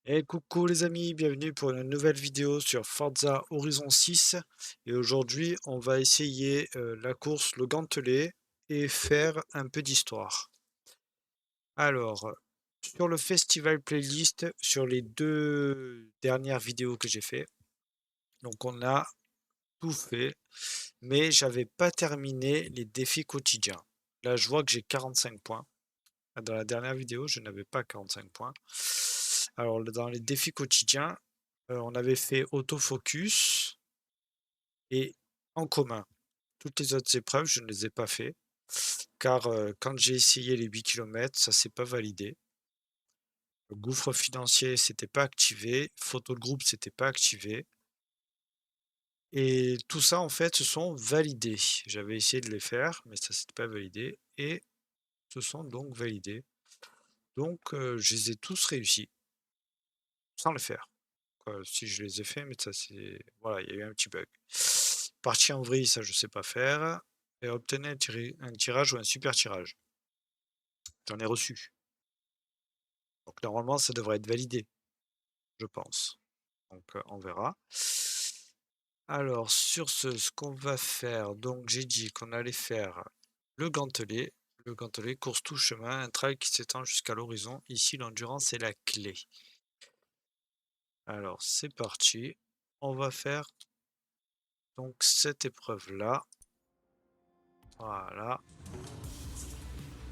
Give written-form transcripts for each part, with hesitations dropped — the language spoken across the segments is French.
Et coucou les amis, bienvenue pour une nouvelle vidéo sur Forza Horizon 6. Et aujourd'hui, on va essayer la course Le Gantelet et faire un peu d'histoire. Alors, sur le festival playlist, sur les deux dernières vidéos que j'ai fait, donc on a tout fait, mais j'avais pas terminé les défis quotidiens. Là, je vois que j'ai 45 points. Dans la dernière vidéo, je n'avais pas 45 points. Alors, dans les défis quotidiens, on avait fait autofocus et en commun. Toutes les autres épreuves, je ne les ai pas fait car quand j'ai essayé les 8 km, ça s'est pas validé. Le gouffre financier, c'était pas activé. Photo de groupe, c'était pas activé. Et tout ça, en fait, se sont validés. J'avais essayé de les faire, mais ça s'était pas validé et se sont donc validés. Donc, je les ai tous réussis sans le faire. Si je les ai faits, mais ça c'est. Voilà, il y a eu un petit bug. Partie en vrille, ça je sais pas faire. Et obtenez un tirage ou un super tirage. J'en ai reçu. Donc normalement, ça devrait être validé, je pense. Donc on verra. Alors sur ce qu'on va faire, donc j'ai dit qu'on allait faire le gantelet. Le gantelet, course tout chemin, un trail qui s'étend jusqu'à l'horizon. Ici, l'endurance est la clé. Alors c'est parti. On va faire donc cette épreuve-là. Voilà.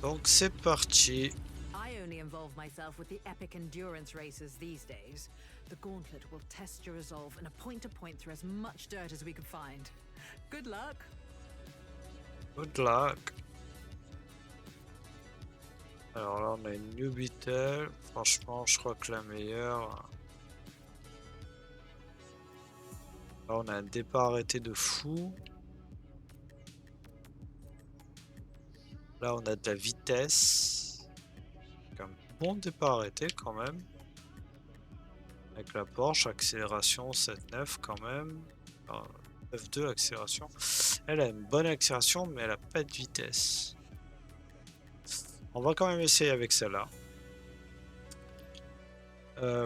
Donc c'est parti. I only involve myself with the epic endurance races these days. The gauntlet will test your resolve and a point-to-point through as much dirt as we can find. Good luck! Good luck. Alors là on a une New Beetle. Franchement je crois que la meilleure. Là on a un départ arrêté de fou. Là on a de la vitesse. Un bon départ arrêté quand même. Avec la Porsche, accélération 7-9 quand même. 9-2 accélération. Elle a une bonne accélération mais elle a pas de vitesse. On va quand même essayer avec celle-là.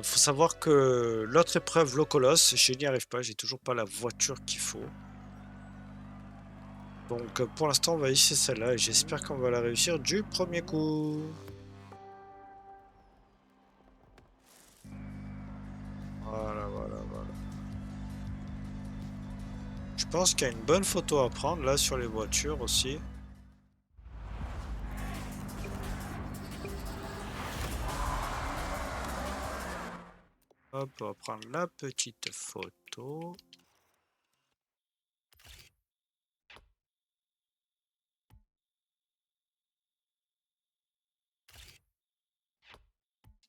Faut savoir que l'autre épreuve, Locolos, je n'y arrive pas, j'ai toujours pas la voiture qu'il faut. Donc pour l'instant on va essayer celle-là et j'espère qu'on va la réussir du premier coup. Voilà, voilà, voilà. Je pense qu'il y a une bonne photo à prendre là sur les voitures aussi. Hop, on va prendre la petite photo.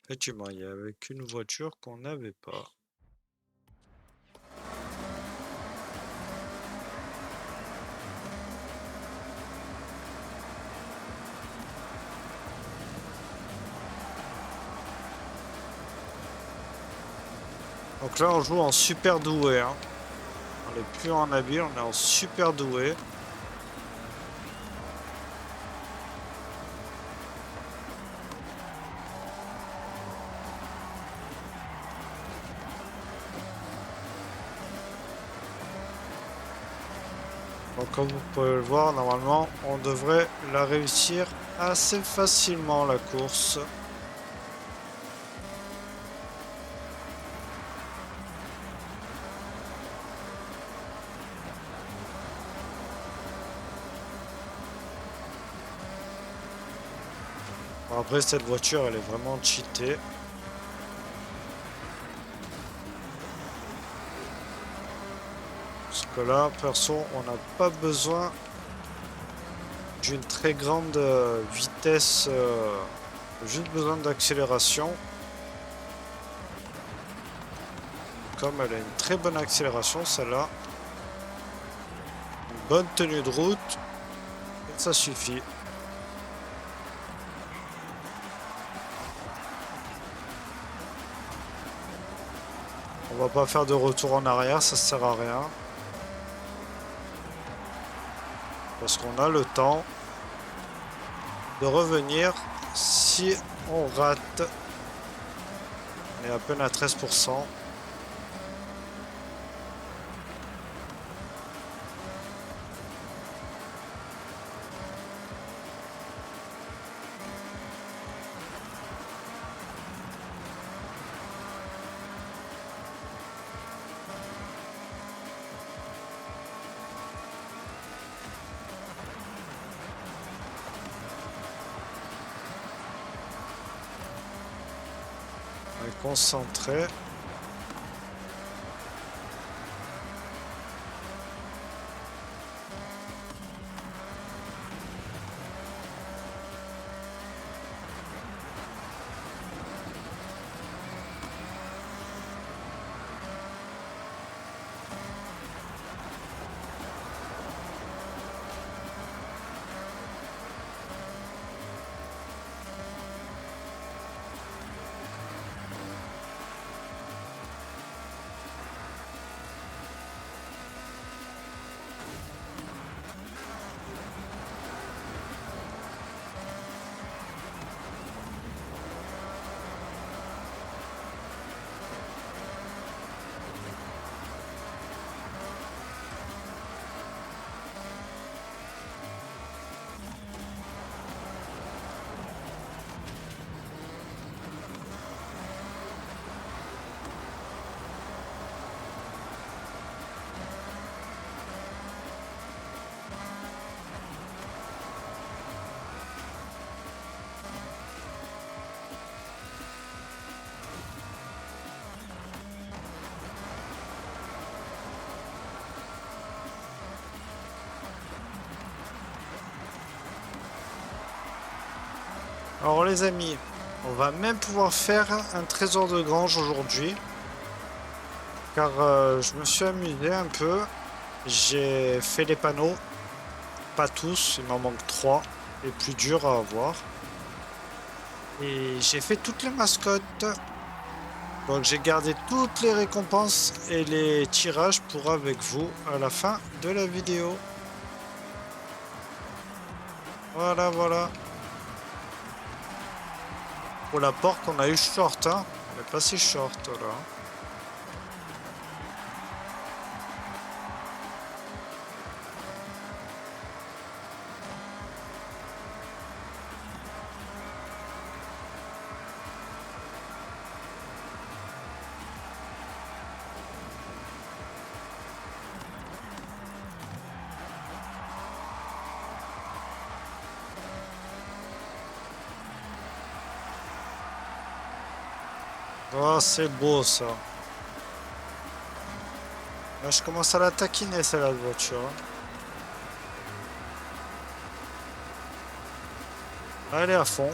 Effectivement, il y avait qu'une voiture qu'on n'avait pas. Donc là on joue en super doué, hein. On n'est plus en habile, on est en super doué. Donc comme vous pouvez le voir, normalement on devrait la réussir assez facilement la course. Bon, après cette voiture elle est vraiment cheatée. Parce que là, perso, on n'a pas besoin d'une très grande vitesse, juste besoin d'accélération. Comme elle a une très bonne accélération, celle-là, une bonne tenue de route, et ça suffit. On va pas faire de retour en arrière, ça sert à rien. Parce qu'on a le temps de revenir si on rate. On est à peine à 13%. On est concentré. Alors les amis, on va même pouvoir faire un trésor de grange aujourd'hui. Car je me suis amusé un peu. J'ai fait les panneaux. Pas tous, il m'en manque 3. Les plus durs à avoir. Et j'ai fait toutes les mascottes. Donc j'ai gardé toutes les récompenses et les tirages pour avec vous à la fin de la vidéo. Voilà, voilà. Pour la porte, on a eu short, hein. On est passé short, là. Oh, c'est beau, ça. Là, je commence à la taquiner, celle-là, de voiture, hein. Elle est à fond.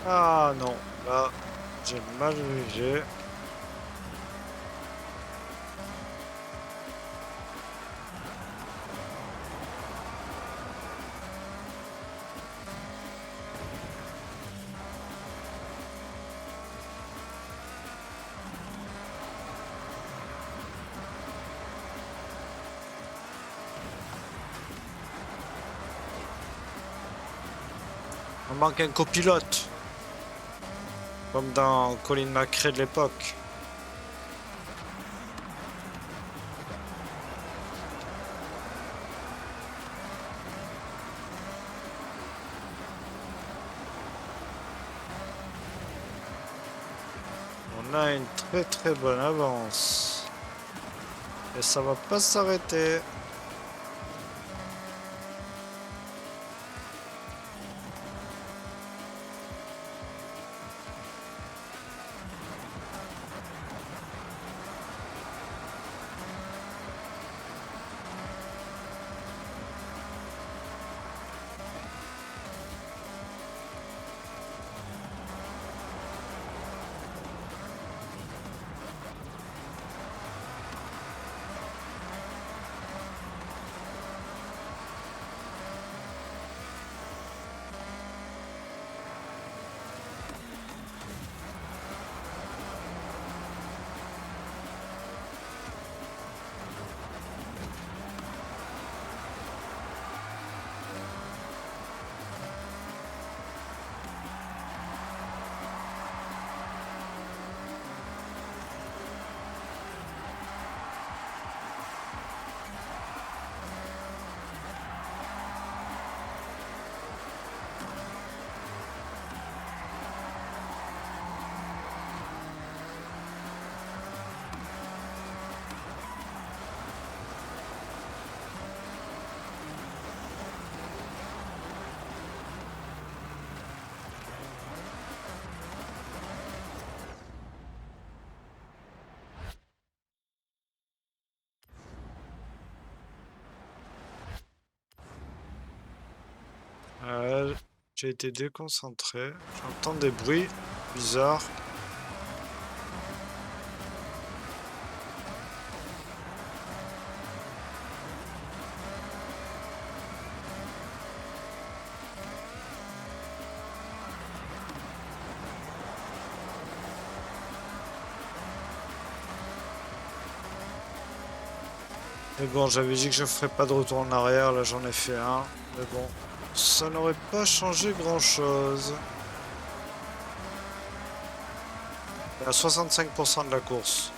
Ah non, là, j'ai mal jugé. On manque un copilote. Comme dans Colin McRae de l'époque. On a une très très bonne avance. Et ça va pas s'arrêter. J'ai été déconcentré. J'entends des bruits bizarres. Mais bon, j'avais dit que je ferais pas de retour en arrière, là j'en ai fait un. Mais bon, ça n'aurait pas changé grand-chose. À 65% de la course.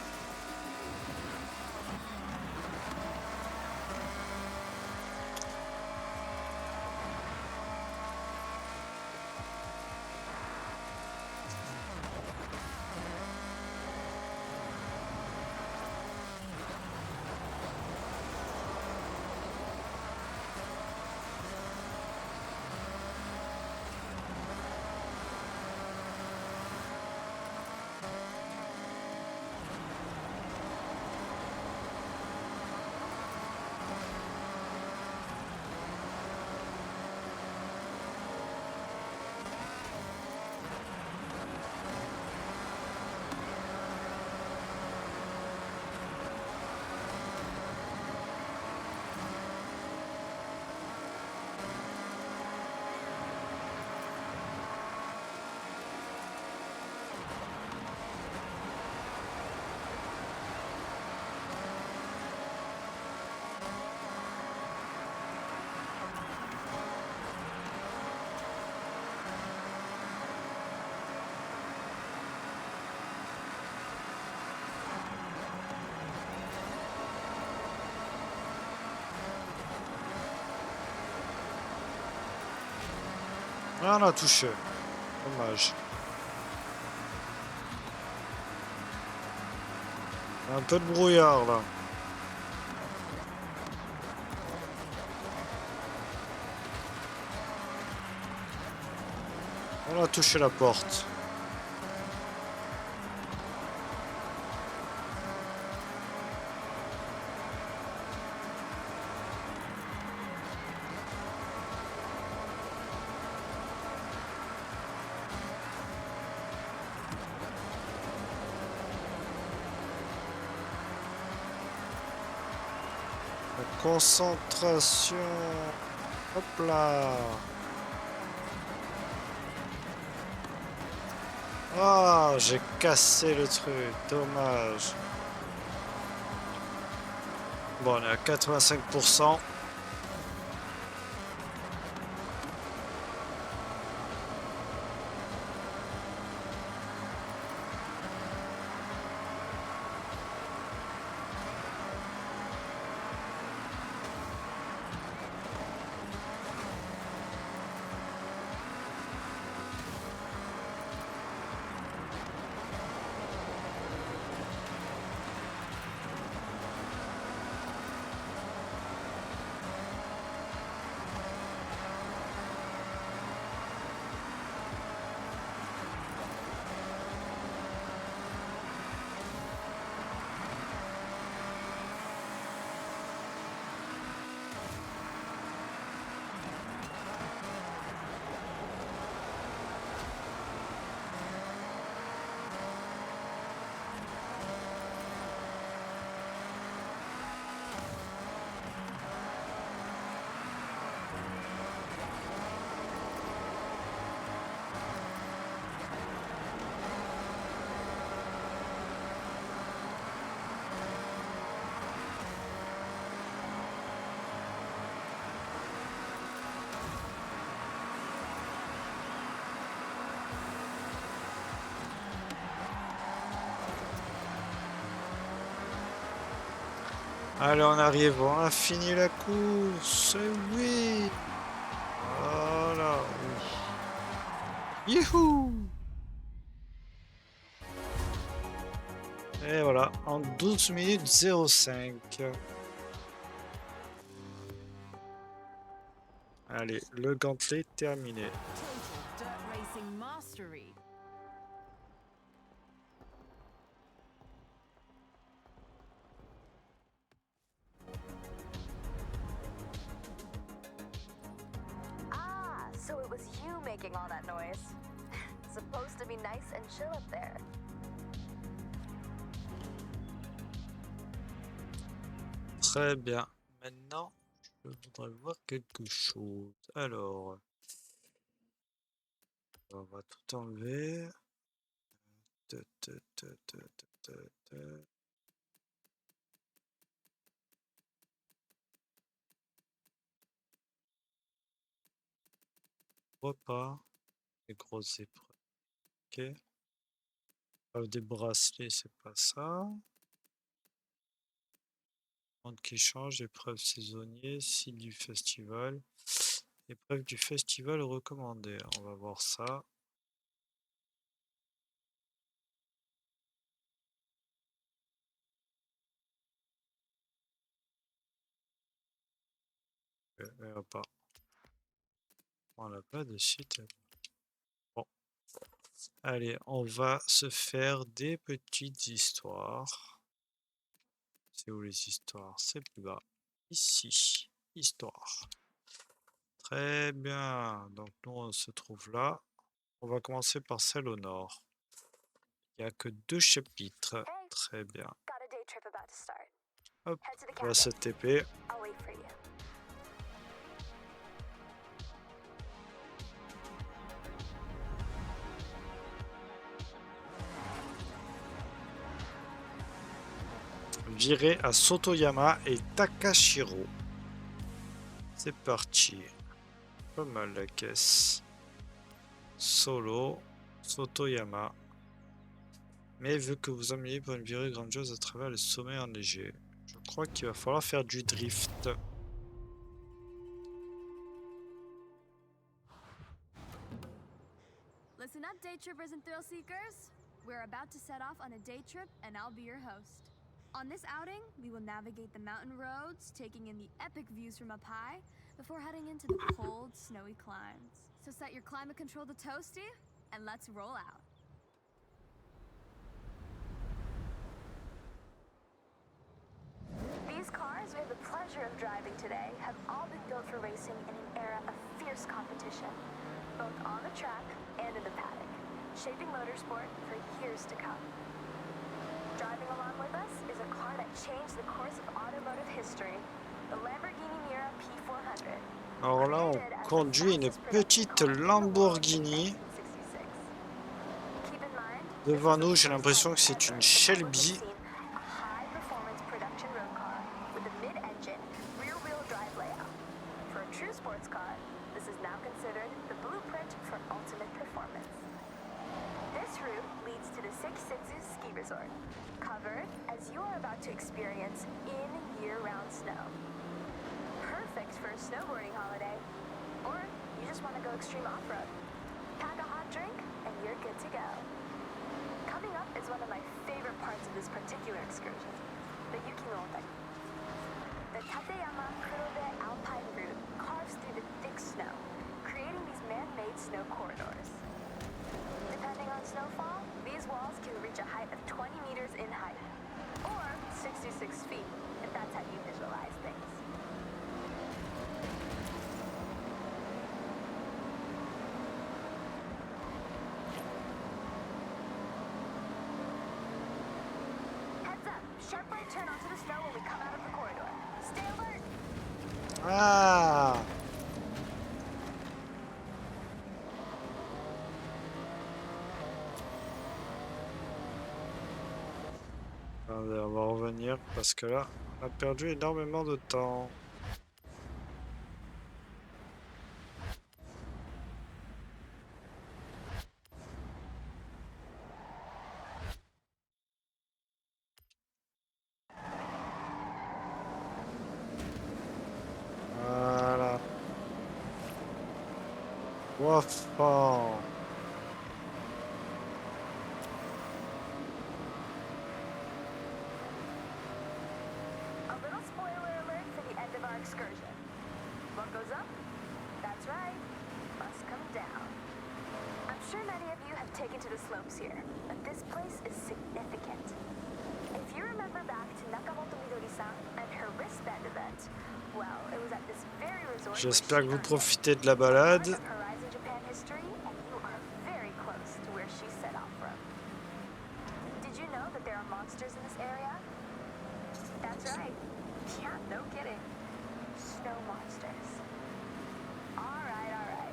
Ah, on a touché. Dommage. Un peu de brouillard là. On a touché la porte. La concentration. Hop là. Ah, j'ai cassé le truc. Dommage. Bon, on est à 85%. Allez, on arrive, on a fini la course. Oui. Voilà. Youhou! Et voilà, en 12 minutes 05. Allez, le gantelet terminé. Total dirt racing mastery. So it was you making all that noise. It's supposed to be nice and chill up there. Très bien. Maintenant, je voudrais voir quelque chose. Alors, on va tout enlever. Ta, ta, ta, ta, ta, ta, ta. Repas, les grosses épreuves. Ok. Épreuve des bracelets, c'est pas ça. Monde qui change, épreuve saisonnier, site du festival. Épreuve du festival recommandée. On va voir ça. Pas. On n'a pas de site. Bon. Allez, on va se faire des petites histoires. C'est où les histoires? C'est plus bas. Ici. Histoire. Très bien. Donc nous, on se trouve là. On va commencer par celle au nord. Il n'y a que 2 chapitres. Hey, Très bien. got a day trip about to start. Hop, Head to the on va se cabin. TP. I'll wait for you. Virer à Sotoyama et Takashiro. C'est parti. Pas mal la caisse. Solo, Sotoyama. Mais veut que vous emmeniez pour une virée grandiose à travers les sommets enneigés. Je crois qu'il va falloir faire du drift. Listen up, day trippers and thrill seekers. We're about to set off on a day trip, and I'll be your host. On this outing, we will navigate the mountain roads, taking in the epic views from up high, before heading into the cold, snowy climes. So set your climate control to toasty, and let's roll out. These cars we have the pleasure of driving today have all been built for racing in an era of fierce competition, both on the track and in the paddock, shaping motorsport for years to come. Driving along with us is a car that changed the course of automotive history, the Lamborghini Miura P400. Alors là, on conduit une petite Lamborghini. Devant nous, j'ai l'impression que c'est une Shelby. Resort, covered as you are about to experience in year-round snow. Perfect for a snowboarding holiday, or you just want to go extreme off-road. Pack a hot drink and you're good to go. Coming up is one of my favorite parts of this particular excursion, the Yukinotari. The Tateyama Kurobe Alpine route carves through the thick snow, creating these man-made snow corridors. Depending on snowfall, these walls can reach a height of 20 meters in height, or 66 feet, if that's how you visualize things. Heads up, sharp right turn onto the snow when we come out of the corridor. Stay alert! Ah! Attendez, on va revenir parce que là, on a perdu énormément de temps. Voilà. Wafan. Excursion. What goes up? That's right, must come down. I'm sure many of you have taken to the slopes here, but this place is significant. If you remember back to Nakamoto Midori-san and her wristband event, well, it was at this very resort. J'espère que vous profitez de la balade. there are monsters in this area? That's right. Yeah, no kidding. Snow monsters. Alright.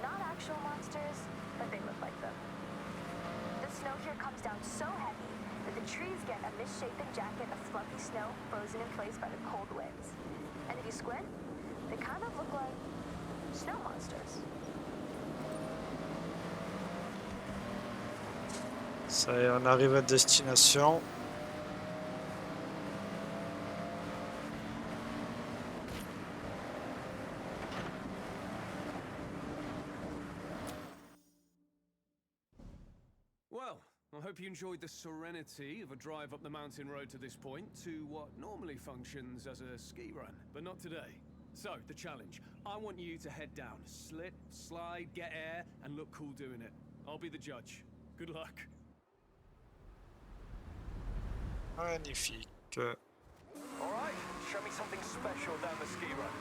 Not actual monsters, but they look like them. The snow here comes down so heavy that the trees get a misshapen jacket of fluffy snow frozen in place by the cold winds. And if you squint, they kind of look like snow monsters. Ça y est, on arrive à destination. Well, I hope you enjoyed the serenity of a drive up the mountain road to this point to what normally functions as a ski run, but not today. So, the challenge. I want you to head down, slip, slide, get air, and look cool doing it. I'll be the judge. Good luck. Magnifique. Alright, show me something special down the ski run.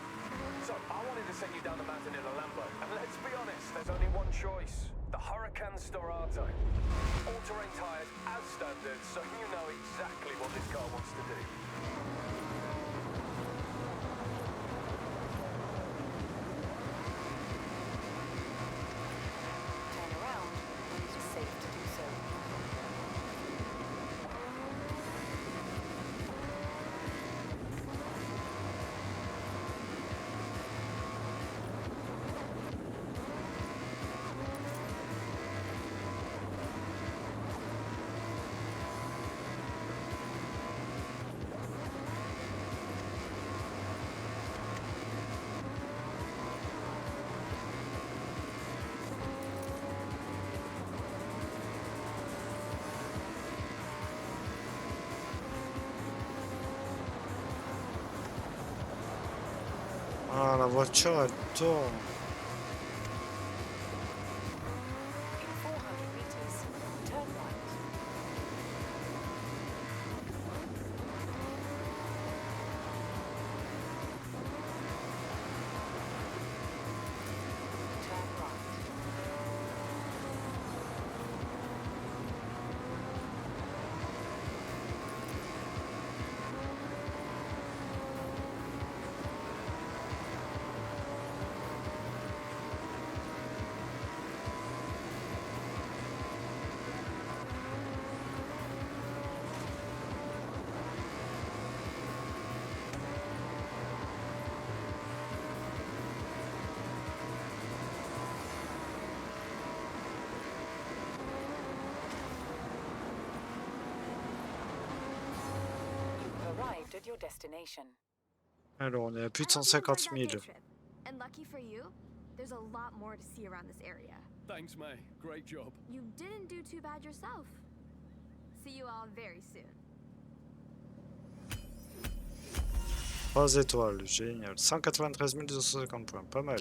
So, I wanted to send you down the mountain in a Lambo, and let's be honest, there's only one choice. The Huracan Storato. All-terrain tires as standard, so you know exactly what this car wants to do. Turn around when it is safe to do so. Ah, la voiture, elle tourne. In 400 meters, turn right. Turn right. You've arrived at your destination. Alors, on est à plus de I hope you 150 enjoyed 000. that day trip. And lucky for you, there's a lot more to see around this area. Thanks, May. Great job. You didn't do too bad yourself. See you all very soon. 3 étoiles, génial. 193 250 points, pas mal.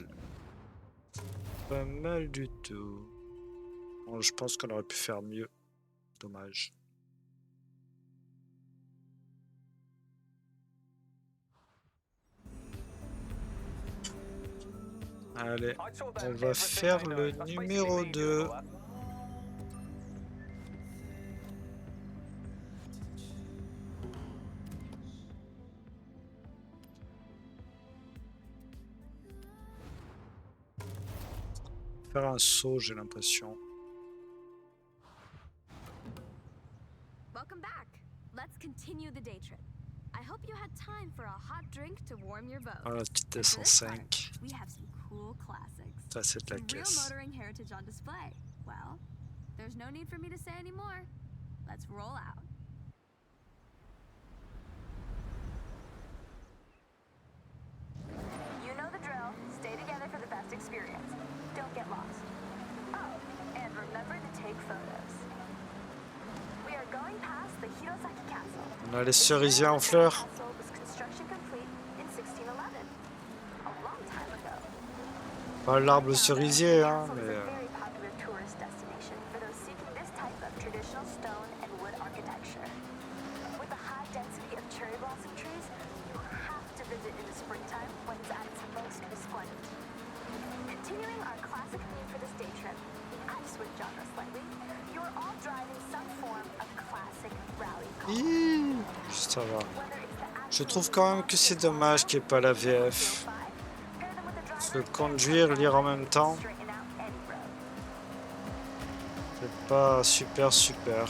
Pas mal du tout. Bon, je pense qu'on aurait pu faire mieux. Dommage. Allez, on va faire le numéro 2. Faire un saut, j'ai l'impression. Welcome back. Let's continue the day trip. I hope you had time for a hot drink to warm your boat. Ah, la petite And for this part, 105. we have some cool classics. Ça, c'est de la Some real caisse. motoring heritage on display. Well, there's no need for me to say anymore. Let's roll out. You know the drill. Stay together for the best experience. Don't get lost. Oh, and remember to take photos. We are going past the Hirosaki Castle. On a les cerisiers en fleurs. The castle was construction complete in 1611. A long time ago. Pas l'arbre cerisier, hein, The castle mais... is a very popular tourist destination for those seeking this type of traditional stone and wood architecture. With the high density of cherry blossom trees, you have to visit in the springtime when it's at its most resplendent. Continuing our classic theme for this day trip, I've switched genre slightly. You're all driving some form of classic rally Hi, ça va. Je trouve quand même que c'est dommage qu'il n'y ait pas la VF. Parce que conduire, lire en même temps, c'est pas super super.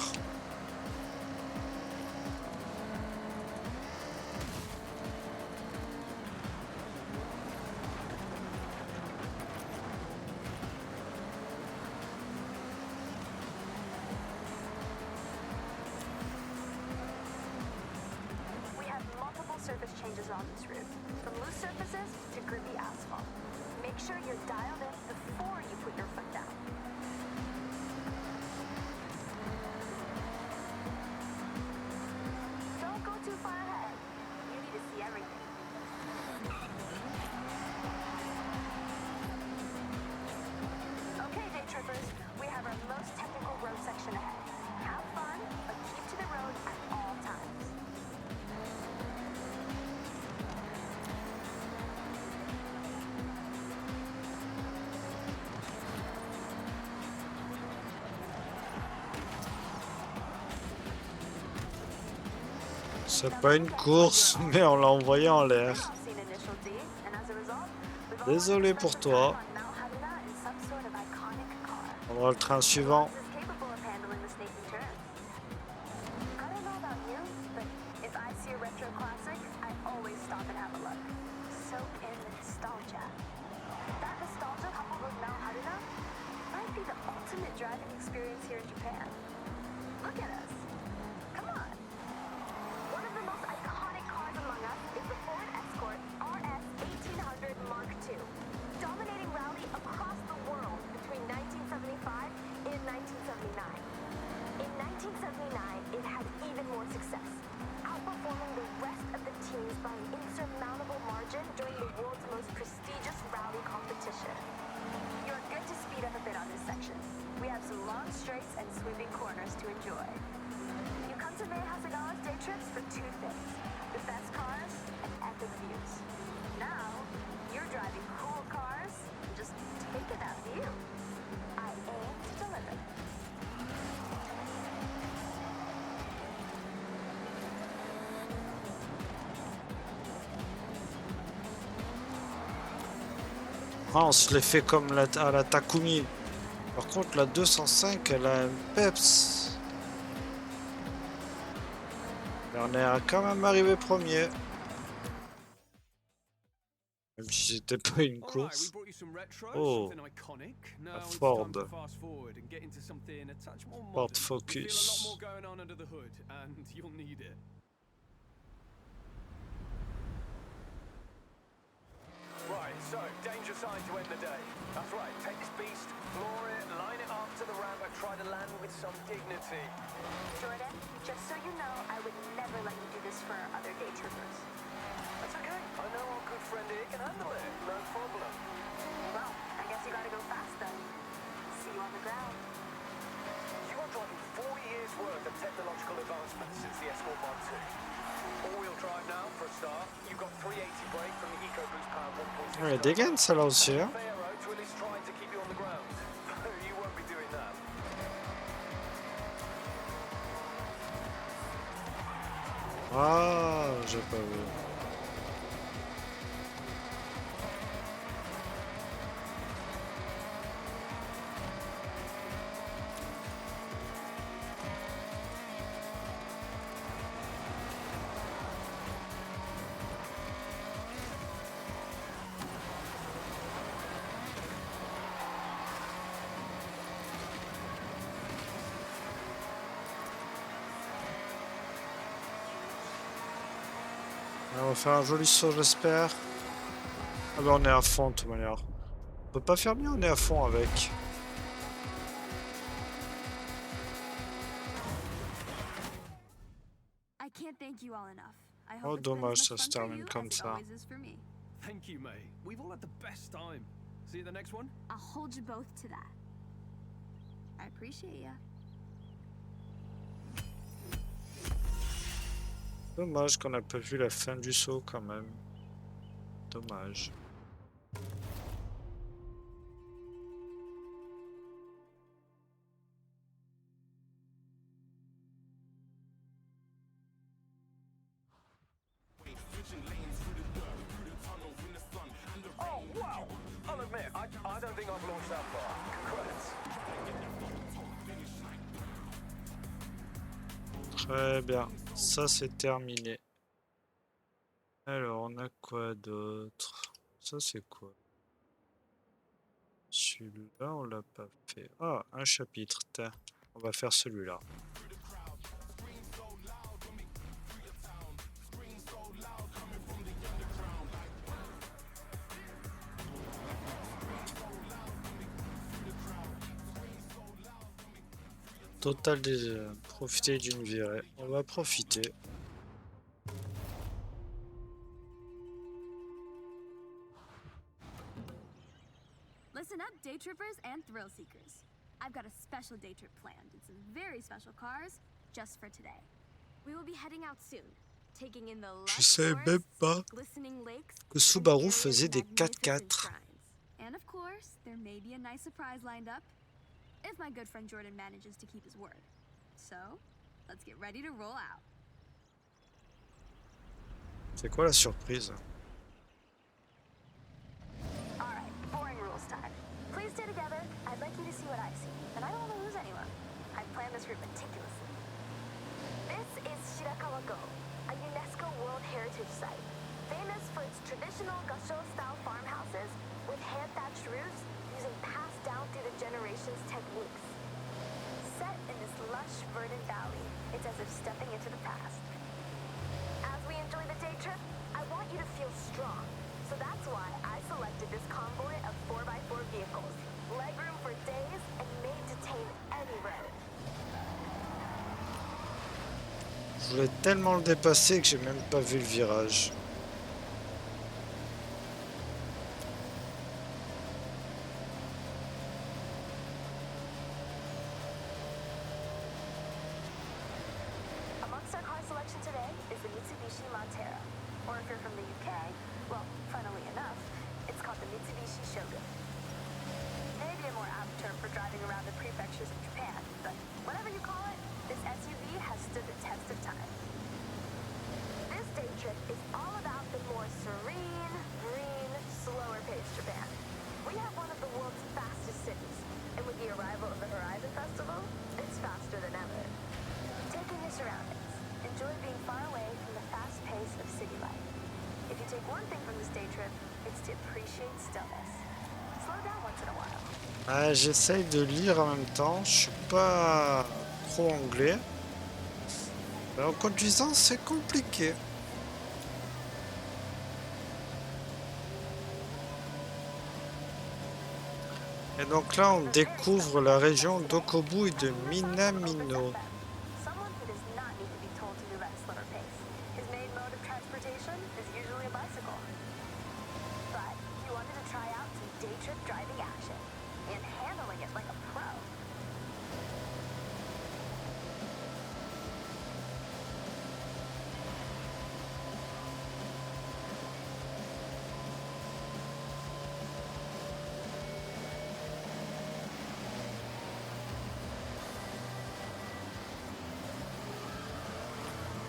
We have multiple surface changes on this route, from loose surfaces to grippy asphalt. Make sure you're dialed in before you put your foot down. Don't go too far ahead. You need to see everything. Okay, day trippers, we have our most technical road section ahead. Have fun, but keep to the road at all times. C'est pas une course, mais on l'a envoyé en l'air. Seen Initial D, and as a result, we've all Désolé pour toi. on Mount Haruna in some sort of iconic car. On va le train suivant. Is capable of handling the snaky turns. I don't know about you, but if I see a retro classic, I always stop and have a look. Soak in the nostalgia. That nostalgia coupled with Mount Haruna might be the ultimate driving experience here in Japan. Look at us. Come on. One of the most iconic cars among us is the Ford Escort RS 1800 Mark II, dominating rally across the world between 1975 and 1979. In 1979, it had even more success, outperforming the rest of the teams by an insurmountable margin during the world's most prestigious rally competition. You're good to speed up a bit on this section. We have some long straights and sweeping corners to enjoy. You come to May Hasegawa's day trips for two things: the best cars and epic views. Now, you're driving cool cars and just taking that view. I aim to deliver. Ah, on se les fait comme à la Takumi. Par contre, la 205, elle a un peps. Et on est quand même arrivé premier. Même si c'était pas une All right, we course. brought you some retro, Oh. something iconic. Now it's Ford. time to fast forward and get into something a touch more Ford modern. Focus. You'll feel a lot more going on under the hood, and you'll need it. Right, so danger sign to end the day. That's right, take this beast, floor it, line it up to the ramp, and try to land with some dignity. Jordan, just so you know, I would never let you do this for other day trippers. That's okay. I know our good friend here can handle it. No problem. Well, I guess you gotta go fast then. See you on the ground. You are driving 4 years' worth of technological advancements since the Escort Mark II. All-wheel drive now, for a start. You've got 380 brake from the EcoBoost Power 1.6. Ouais, dégaine celle-là aussi. Hein. Pharaoh to at least try to keep you on the ground. You won't be doing that. Ah, j'ai pas vu. On va faire un joli saut, j'espère. Ah bah on est à fond de toute manière. On peut pas faire mieux, on est à fond avec. I can't thank you all enough. I Oh, hope it's been dommage, as ça much se fun for termine you comme as it ça. always is for me. Thank you, mate. We've all had the best time. See you at the next one? I'll hold you both to that. I appreciate ya. Dommage qu'on n'a pas vu la fin du saut quand même. Dommage. think I've launched that far. Congrats. Très bien, ça c'est terminé. Alors, on a quoi d'autre? Ça c'est quoi? Celui-là, on l'a pas fait. Ah, un chapitre. Tiens, on va faire celui-là. Total profiter d'une virée. On va profiter. Listen up, day trippers and thrill seekers. I've got a special day trip planned in some very special cars just for today. We will be heading out soon, taking in the Je lush savais même forests, pas glistening lakes, que and Subaru areas faisait of des magnificent 4x4. shrines. And of course, there may be a nice surprise lined up if my good friend Jordan manages to keep his word. So, let's get ready to roll out. C'est quoi la surprise? Alright, boring rules time. Please stay together. I'd like you to see what I see, and I don't want to lose anyone. I've planned this route meticulously. This is Shirakawa-go, a UNESCO World Heritage Site, famous for its traditional Gasho-style farmhouses with hand-thatched roofs using passed-down through the generations techniques. Set in this lush, verdant valley, it's as if stepping into the past. As we enjoy the day trip, I want you to feel strong. So that's why I selected this convoy of 4x4 vehicles, legroom for days, and made to tame any road. Je voulais tellement le dépasser que j'ai même pas vu le virage. Amongst our car selection today is the Mitsubishi Montero. Or if you're from the UK, well, funnily enough, it's called the Mitsubishi Shogun. Maybe a more apt term for driving around the prefectures of Japan, but whatever you call it, this SUV has stood the test of time. This day trip is all about the more serene, green, slower-paced Japan. We have one of the world's fastest cities, and with the arrival of the Horizon Festival, it's faster than ever. Take in your surroundings. Enjoy being far away from the fast pace of city life. If you take one thing from this day trip, it's to appreciate stillness. Slow down once in a while. Ah, j'essaye de lire en même temps. Je suis pas trop anglais. Mais en conduisant, c'est compliqué. Et donc là, on découvre la région d'Okobu et de Minamino. Someone who does not need to be told to move at a slower pace. His main mode of transportation is usually a bicycle. But he wanted to try out some day trip driving action and handling it like a pro.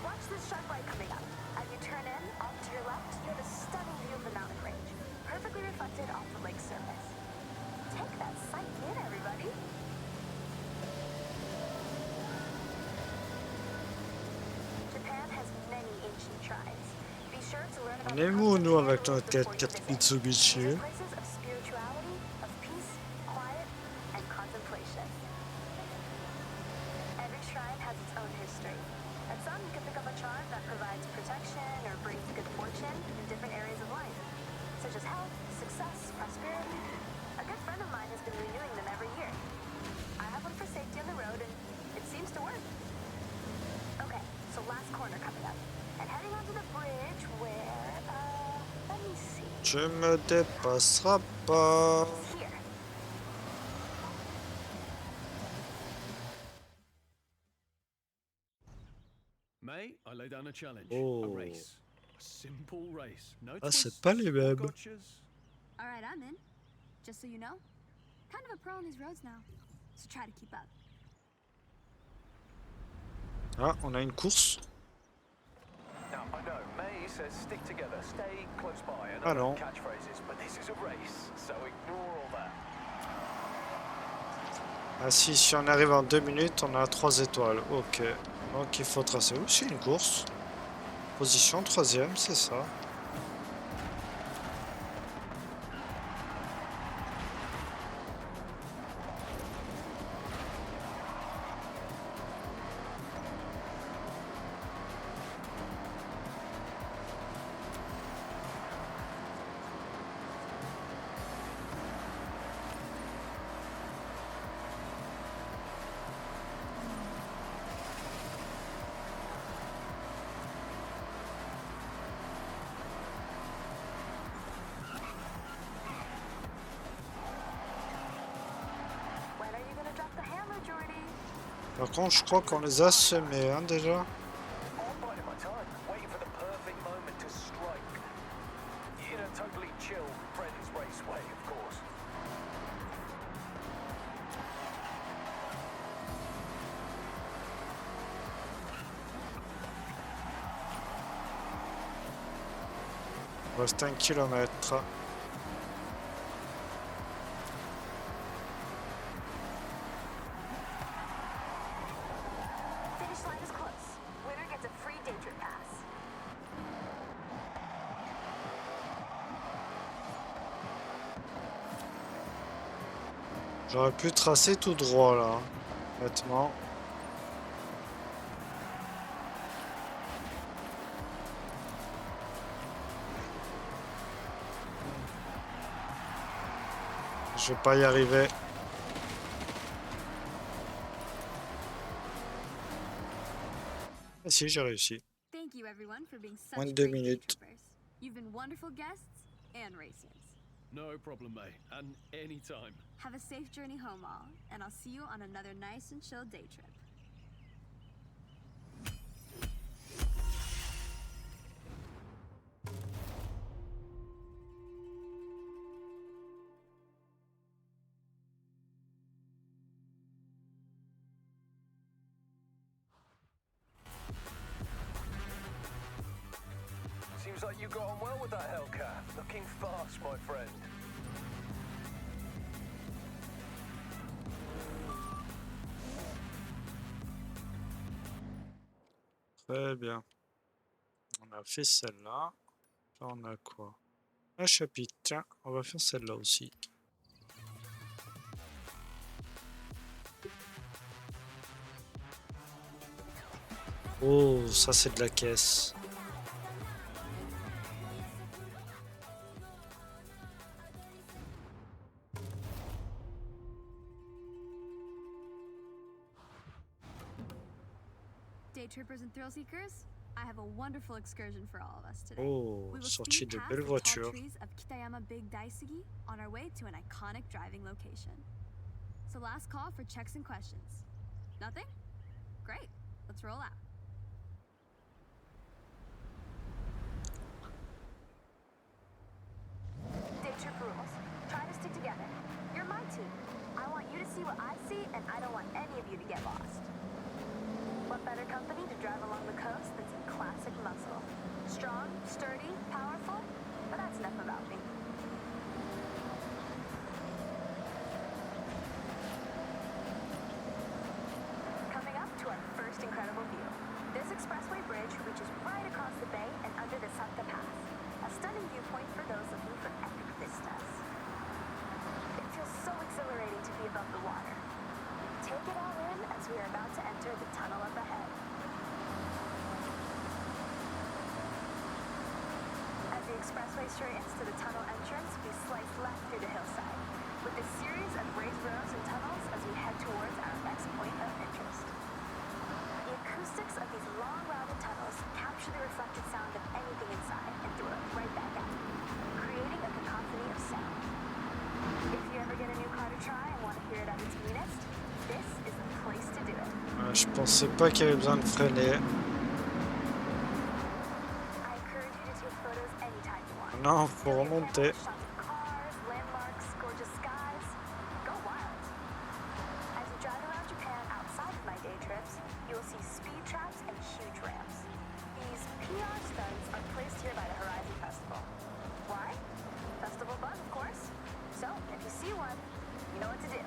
Watch this sharp light coming up. As you turn in, off to your left, you have a stunning view of the mountain range, perfectly reflected off the lake's surface. Take that sight in, everybody. Japan has many ancient shrines. Be sure to learn about On est the où, nous, customs avec and notre rules before you 4x4 visit. Mitsubishi? These are places of spirituality, of peace, quiet, and contemplation. Every shrine has its own history. At some, you can pick up a charm that provides protection or brings good fortune in different areas of life, such as health, success, prosperity. A good friend of mine has been renewing them every year. I have one for safety on the road, and it seems to work. Okay, so last corner coming up. And heading onto the bridge where, let me see. Tu me dépasseras pas. It's here. May, I lay down a challenge. Oh. A race. A simple race. No Ah, c'est twists pas les or mêmes. gotchas. All right, I'm in. Just so you know, kind of a pro on these roads now, so try to keep up. Ah, on a une course. Now, I know, May says stick together, stay close by, and Ah, other non. catchphrases, but this is a race, so ignore all that. Ah si on arrive en 2 minutes, on a 3 étoiles. Ok. Donc il faut tracer aussi une course. Position 3e, c'est ça. When are you gonna drop the hammer, Jordy? Par contre, je crois qu'on les a semés, hein, déjà. I'm biding my time, waiting for the perfect moment to strike. In a totally chill, friends race way, of course. Il reste 1 kilomètre. Finish line is close. Winner gets a free day trip pass. J'aurais pu tracer tout droit là, honnêtement. Je vais pas y arriver. Ah si, j'ai réussi. Thank you everyone for being such Moins de 2 great day minutes. trippers. You've been wonderful guests and racers. No problem, mate. And anytime. Have a safe journey home all, and I'll see you on another nice and chill day trip. Seems like you got on well with that Hellcat. Looking fast, my friend. Très bien. On a fait celle-là. Là, on a quoi? Un chapitre. Tiens, on va faire celle-là aussi. Oh, ça c'est de la caisse. Day trippers and thrill seekers, I have a wonderful excursion for all of us today. Oh, We will sortie speed de past belles the tall voitures. trees of Kitayama Big Daisugi on our way to an iconic driving location. So last call for checks and questions. Nothing? Great. Let's roll out. Day trip rules. Try to stick together. You're my team. I want you to see what I see, and I don't want any of you to get lost. What better company to drive along the coast than some classic muscle? Strong, sturdy, powerful? But that's enough about me. Coming up to our first incredible view. This expressway bridge reaches right across the bay and under the Santa Pass. A stunning viewpoint for those looking for epic vistas. It feels so exhilarating to be above the water. Take it all in as we are about to enter the tunnel up ahead. As the expressway straightens to the tunnel entrance, we slice left through the hillside, with a series of raised roads and tunnels as we head towards our next point of interest. The acoustics of these long, rounded tunnels capture the reflected sound of anything inside and throw it right back at you, creating a cacophony of sound. If you ever get a new car to try and want to hear it at its meanest, this is the place to do it. Je pensais pas qu'il y avait besoin de freiner. I encourage you to take photos anytime you want. Non, faut Stellar remonter. cameras, shots of cars, landmarks, gorgeous skies. Go wild. As you drive around Japan outside of my day trips, you will see speed traps and huge ramps. These PR stunts are placed here by the Horizon Festival. Why? Festival buzz, of course. So, if you see one, you know what to do.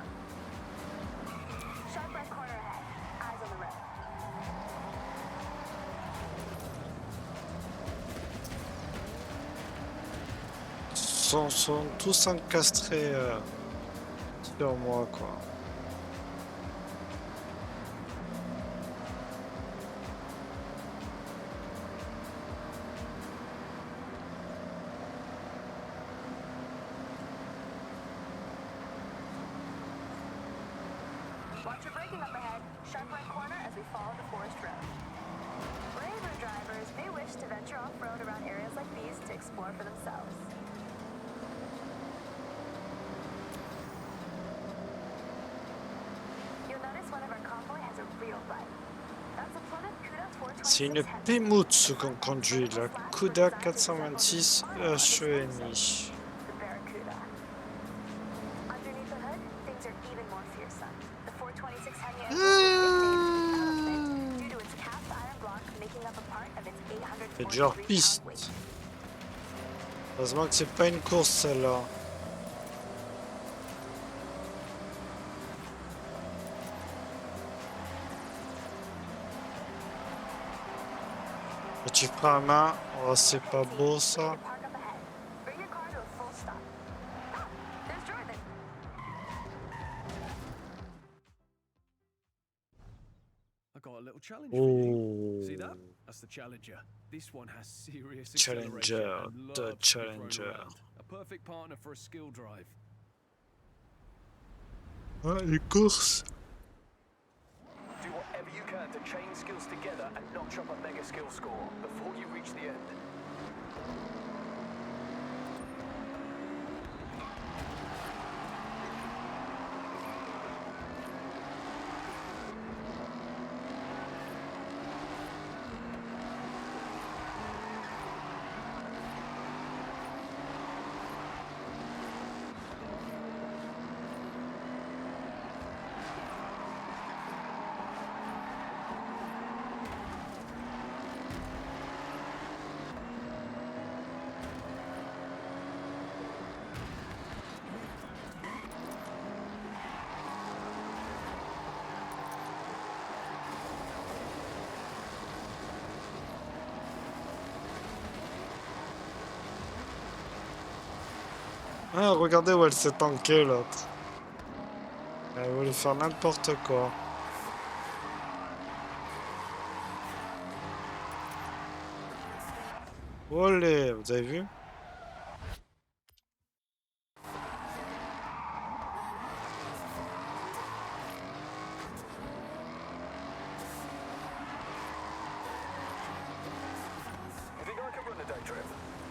sont tous encastrés sur moi, quoi. Watch your braking up ahead. Sharp right corner as we follow the forest road. Braver drivers may wish to venture off-road around areas like these to explore for themselves. You'll notice one of our convoy has a real bite. That's a Plymouth Cuda 426 C'est une Heavy. Plymouth ce qu'on conduit, la Cuda 426 HEMI. The Barracuda. Underneath the hood, things are even more fearsome. The 426 Heavy engine is nicknamed Elephant due to its cast iron block making up a part of its C'est du hors 843 piste. pound weight. Heureusement que c'est pas une course celle-là. Petit frein à main, oh c'est pas beau ça. Park up ahead. Bring your car to a full stop. Ah, there's Jordan. I got a little challenge for you. See that? Oh, That's the Challenger. This one has serious Challenger, acceleration and the loves to be thrown Challenger. around. A perfect partner for a skill drive. ah, les courses. Do whatever you can to chain skills together and notch up a mega skill score before you reach the end. Ah, regardez où elle s'est tankée l'autre. Elle voulait faire n'importe quoi. Olé, vous avez vu? You think I could run a day trip?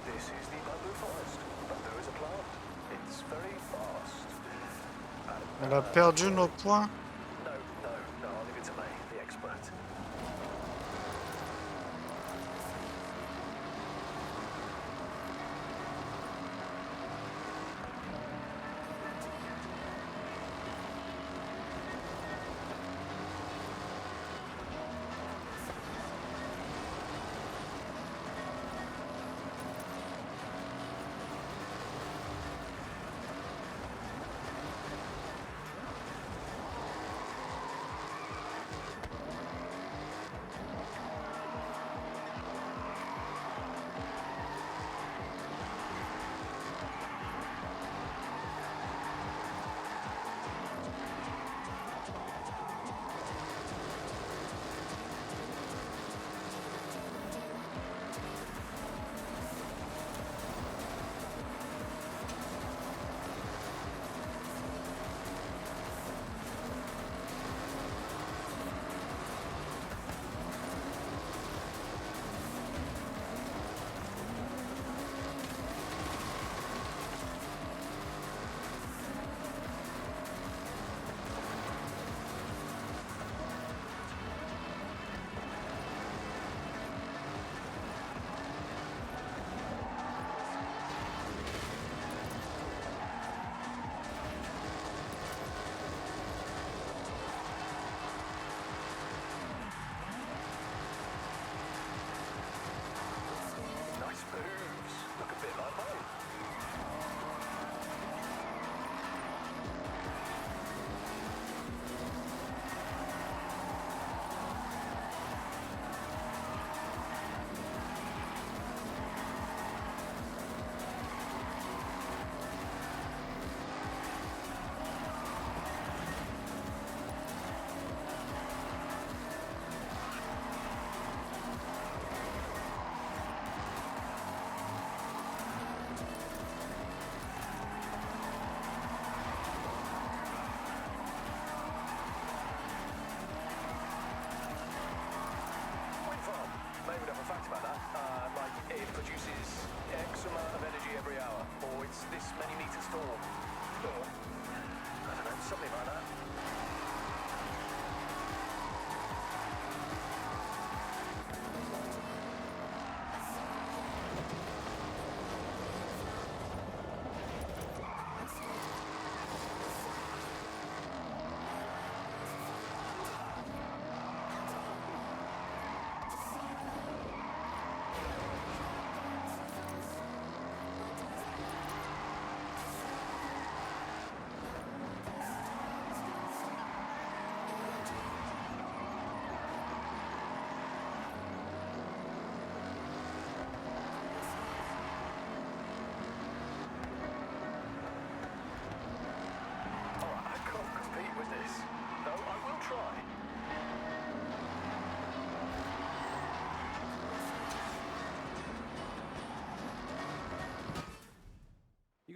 This is the bamboo forest. Bamboo is a plant. It's very fast. Elle a perdu nos points. No, I'll leave it to me, the expert.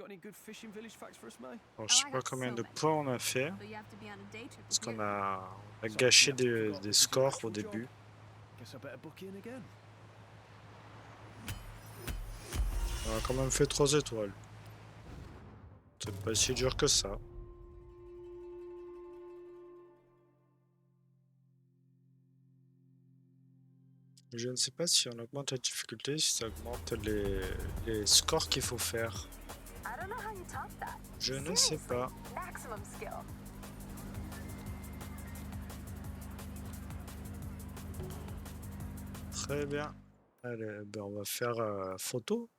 any good fishing village facts for us, May? Bon, je sais pas combien de points on a fait, So you have to be on a day trip parce with qu'on your a gâché des scores au début. Guess I better book in again. On a quand même fait 3 étoiles. C'est pas si dur que ça. Je ne sais pas si on augmente la difficulté, si ça augmente les scores qu'il faut faire. I don't know how you top that. Je ne sais pas. Maximum skill. Très bien. Allez, ben on va faire photo.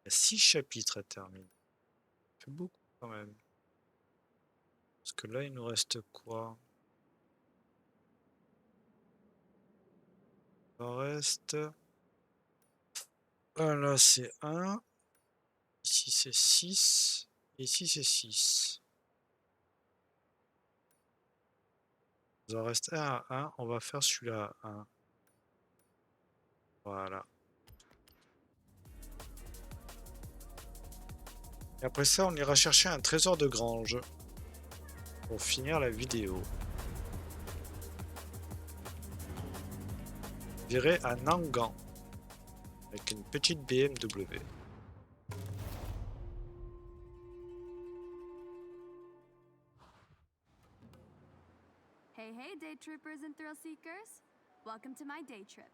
Il y a 6 chapitres à terminer. Ça fait beaucoup quand même. Parce que là, il nous reste quoi? Il en reste... Ah, là, c'est 1. Ici, c'est 6. Ici, c'est 6. Il en reste un à 1. On va faire celui-là à 1. Voilà. Et après ça, on ira chercher un trésor de grange. Pour finir la vidéo. J'irai à Nangan. Avec une petite BMW. Hey, hey, day trippers and thrill seekers. Welcome to my day trip.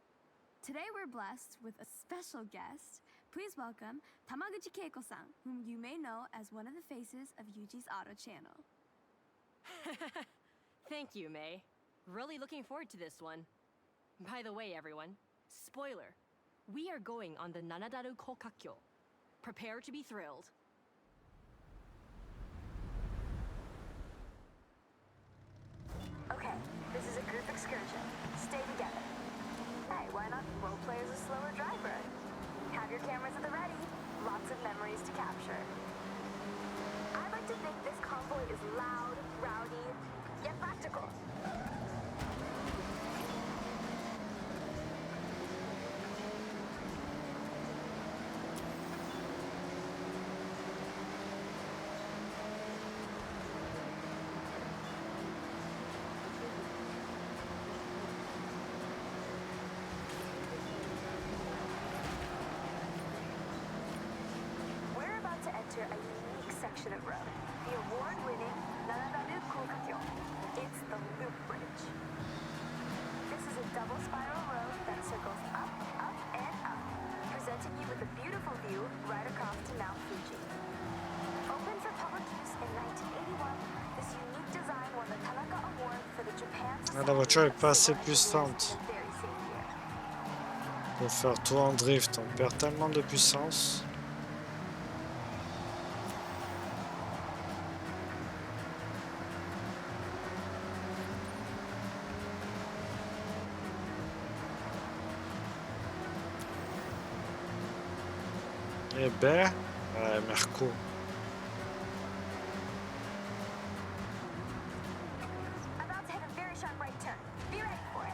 Today we're blessed with a special guest. Please welcome Tamaguchi Keiko-san, whom you may know as one of the faces of Yuji's Auto channel. Thank you, May. Really looking forward to this one. By the way, everyone, spoiler. We are going on the Nanadaru Kokakyo. Prepare to be thrilled. Okay, this is a group excursion. Stay together. Hey, why not roleplay as a slower driver? Have your cameras at the ready. Lots of memories to capture. I like to think this convoy is loud, rowdy, yet practical. We're about to enter a unique section of road, the award-winning Nanadaru Kokakyo. It's the Loop Bridge. This is a double spiral road that circles up, up, and up, presenting you with a beautiful view right across to Mount Fuji. Opened for public use in 1981, this unique design won the Tanaka Award for the Japan Ah, la voiture est pas assez Society puissante. of Very same year. Pour faire tout en drift, on perd tellement de puissance. Eh ben, Merco. About to hit a very sharp right turn. Be ready for it.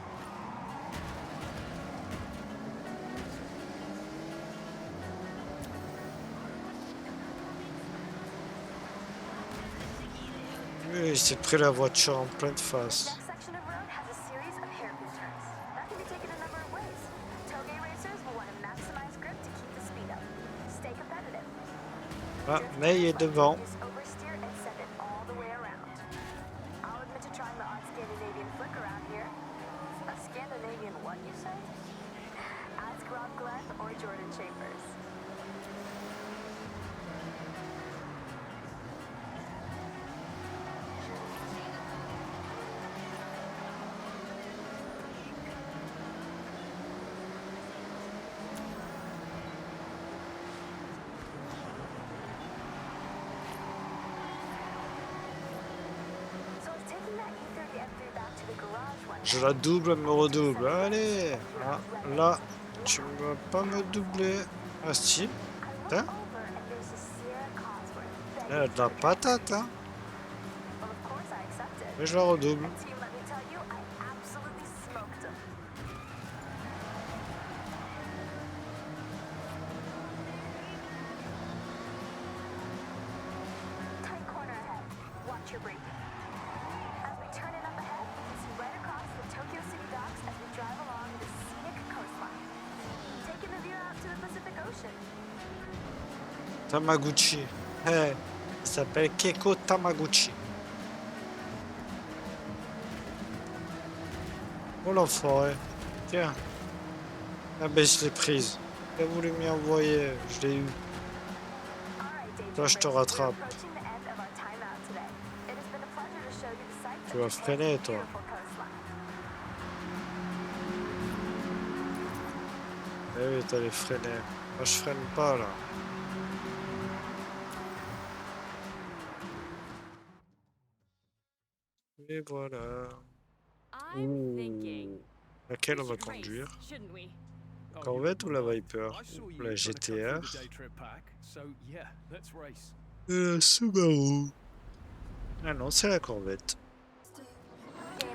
Oui, il s'est pris la voiture en pleine face. Next section of road has a series of hairpin turns. That can be taken a number of ways. Toge racers will want to maximize grip to keep the speed up. Stay competitive. Ah, Drift mais il est turns devant. just oversteer and send it all the way around. I'll admit to trying the odd Scandinavian flick around here. A Scandinavian what, you say? Ask Rob Glenn or Jordan Chambers. So it's taking that E30 M3 back to the garage one. Je la double, elle me redouble. Allez. Ah, là, tu ne vas pas me doubler. Ah si. I look Hein? over and there's a Sierra Cosworth. Elle a de la patate, hein. Well, of course I accepted. Mais je la redouble. And team, let me tell you, I absolutely smoked him. temperature break. As we turn in up ahead, we see right across the Tokyo City docks as we drive along the scenic coastline, taking the view out to the Pacific Ocean. Tamaguchi. Eh, il s'appelle Keiko Tamaguchi. Oh l'enfoiré. Tiens. Ah ben je l'ai prise. Il a voulu m'y envoyer. Je l'ai eu. Toi je te rattrape. Tu vas freiner toi. Eh oui, t'allais freiner. Moi je freine pas là. Et voilà. I'm thinking. Laquelle on we va should race, conduire? shouldn't we? La Corvette ou la Viper? Ou la GTR? La Subaru. Ah non, c'est la Corvette.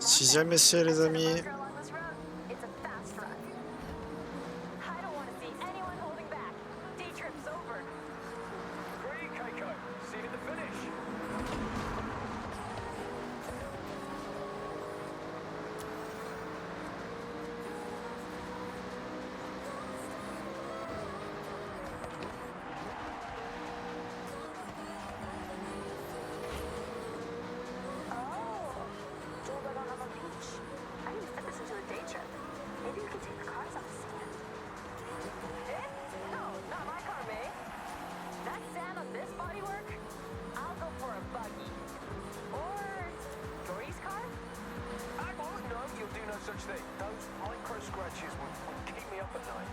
6e essai les amis. Green, Keiko. See you at the finish. I need to fit this into a day trip. Maybe we can take the cars off the stand. No, not my car, May. That sand on this bodywork? I'll go for a buggy. Or Dory's car? Oh, no, you'll do no such thing. Those micro scratches would keep me up at night.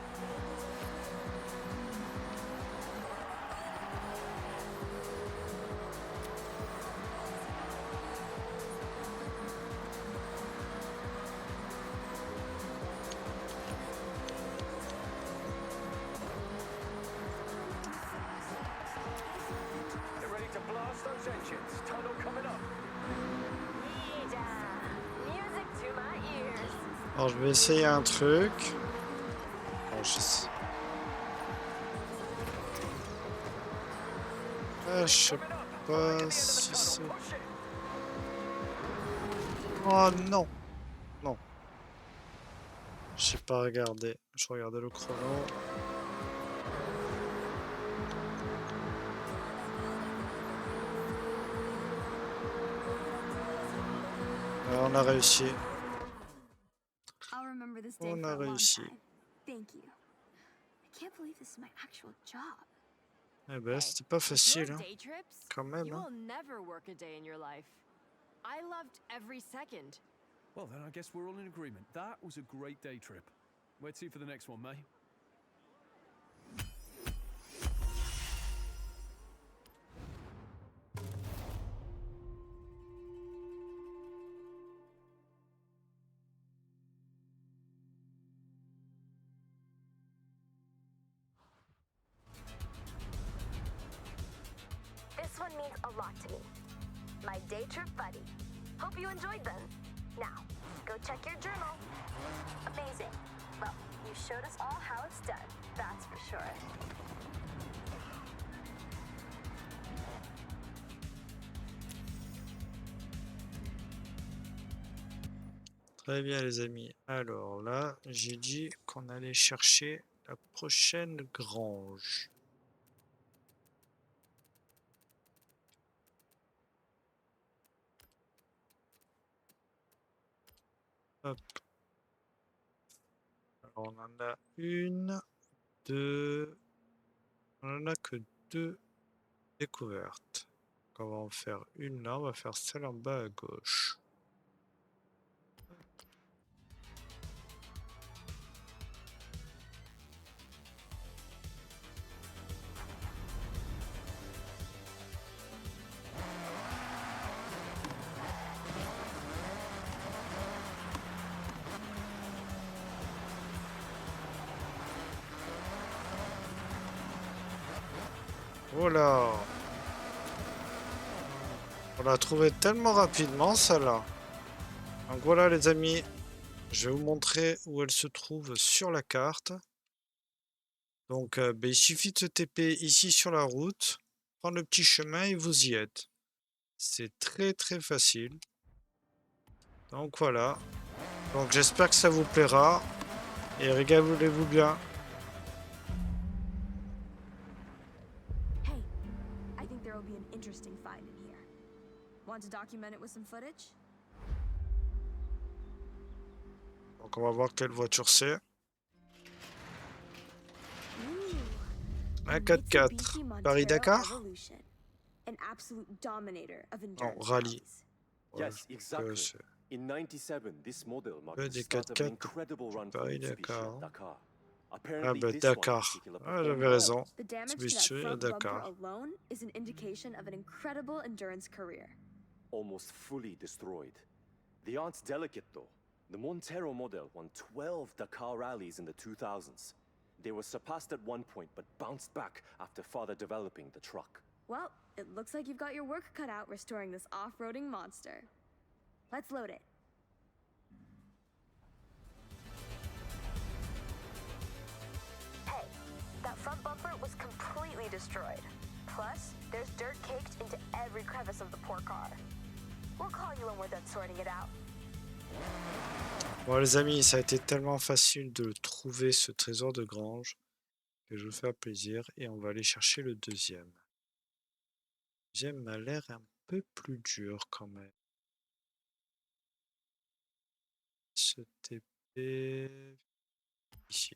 Get ready to blast those engines. Tunnel coming up. Music to my ears. Alors je vais essayer un truc. Oh, je sais. Ah, je sais pas si c'est... Oh non! Non. J'ai pas regardé. Je regardais le chrono. On a réussi. I'll remember this day On for a a long réussi. time. Thank you. I can't believe this is my actual job. Eh ben, c'était pas facile, Your hein. day trips? Quand même, You hein. will never work a day in your life. I loved every second. Well, then I guess we're all in agreement. That was a great day trip. Where to for the next one, May? This one means a lot to me. My day trip buddy. Hope you enjoyed them. Now, go check your journal. Amazing. Well, you showed us all how it's done, that's for sure. Très bien les amis. Alors là, j'ai dit qu'on allait chercher la prochaine grange. Hop. Alors on en a une, deux. On en a que deux découvertes. Donc on va en faire une là, on va faire celle en bas à gauche. Voilà. On l'a trouvé tellement rapidement, celle-là. Donc voilà les amis, je vais vous montrer où elle se trouve sur la carte. Donc ben, il suffit de se TP ici sur la route, prendre le petit chemin et vous y êtes. C'est très facile. Donc voilà. Donc j'espère que ça vous plaira. Et régalez-vous bien. Hey, I think there will be an interesting find in here. Want to document it with some footage? Donc on va voir quelle voiture c'est. Ooh, Un the 4x4. Mitsubishi Montero Paris-Dakar? Evolution, an absolute dominator of Non, endurance rallye. rallies. Ouais, Yes, exactly. c'est In '97, this model marked que the des start of an 4x4 incredible run for Paris-Dakar. Mitsubishi at Dakar. Ah Apparently, bah this one in Dakar. particular Ah, performed j'avais well. raison. The damage to that Mitsubishi à front bumper Dakar. alone is an indication of an incredible endurance career. Almost fully destroyed. The art's delicate though. The Montero model won 12 Dakar rallies in the 2000s. They were surpassed at one point but bounced back after further developing the truck. Well, it looks like you've got your work cut out restoring this off-roading monster. Let's load it. Hey, that front bumper was completely destroyed. Plus, there's dirt caked into every crevice of the poor car. We'll call you when we're done sorting it out. Bon les amis, ça a été tellement facile de trouver ce trésor de grange que je vous fais plaisir et on va aller chercher le deuxième. Le deuxième m'a l'air un peu plus dur quand même. Ce TP ici.